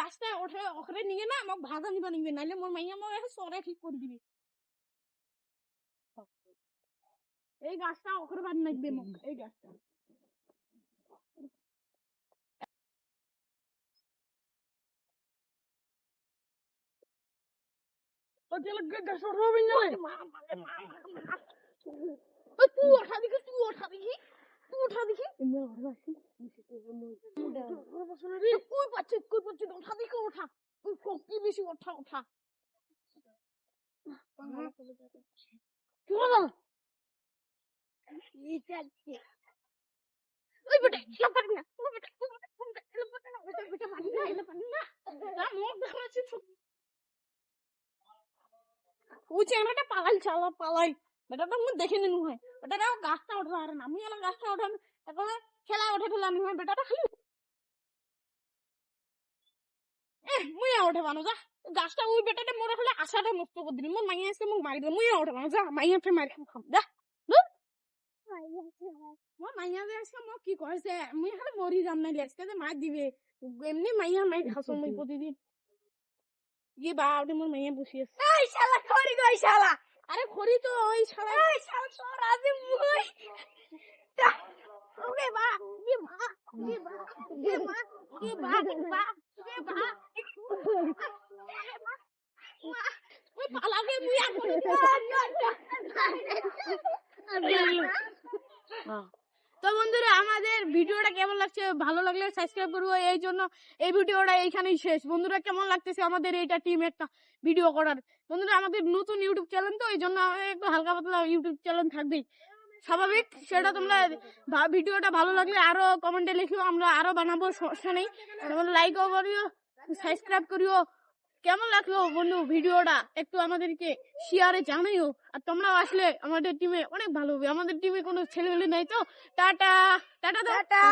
গাছটা ওখানে নিয়ে না আমাকে ভাগা নিবা নিবে, নাইলে মোর মাইয়া আমাকে সরে ঠিক করে দিবে। এই গাছটা ওখানে বাদ নাকবে মোক, এই গাছটা তুই ওঠা দেখি, তুই ওঠা দেখি, তুই ওঠা দেখি। কই পাচ্ছিস ওঠা দেখি, ওঠা তুই শক্তি বেশি, ওঠা ওঠা। ওই বেটা এলা পারি না, ওই বেটা বেটা পারি না, এলা পারি না। তা মোক দেখাচ্ছি ওই চ্যাংড়াটা পালাই, চালা পালাই। বেটাটা আমি দেখে নিনু হয়, বেটাটা গাছটা ওঠা আর না, আমি এলা গাছটা ওঠাম তারপরে খেলা ওঠে ফেলাম হয়, বেটাটা খালি মুই ওঠে বানো যা। গাছটা ওই বেটাটা মোড়ে ফেলে আশাটা নষ্ট করে দিল। মোর মাইয়া আজকে মোক মারি দিল, মুই ওঠে বানো যা, মাইয়াকে মারি খাম যা। মোর মাইয়া যে আজকে মোক কি কইছে, মুই খালি মরি যাম না, আজকে যে মার দিবে। এমনি মাইয়া মাই খাসো মুই প্রতিদিন। কি বা ওটা মোর মাইয়া বসি আছে। এই শালা খড়ি গই শালা, আরে খড়ি তো ওই শালা, এই শালা তোর আজ মুই ওরে বা কি মা, কি বা কি মা, কি বা কি বা কি বা ওই পালাগে মুই এখন। তো বন্ধুরা আমাদের ভিডিওটা কেমন লাগছে, ভালো লাগলে সাবস্ক্রাইব করবো। এই জন্য এই ভিডিওটা এইখানেই শেষ। বন্ধুরা কেমন লাগতেছে আমাদের এইটা টিম একটা ভিডিও করার। বন্ধুরা আমাদের নতুন ইউটিউব চ্যানেল, তো এই জন্য একটু হালকা পাতলা ইউটিউব চ্যানেল থাকবেই স্বাভাবিক। সেটা তোমরা ভিডিওটা ভালো লাগলে আরো কমেন্টে লিখিও, আমরা আরো বানাবো, সমস্যা নেই। তোমরা লাইকও করিও, সাবস্ক্রাইব করিও। কেমন লাগলো বন্ধু ভিডিওটা একটু আমাদেরকে শেয়ারে জানাইও। আর তোমরাও আসলে আমাদের টিমে অনেক ভালো হবে। আমাদের টিমে কোনো ছেলেমেলে নাই তো। Tata tata tata.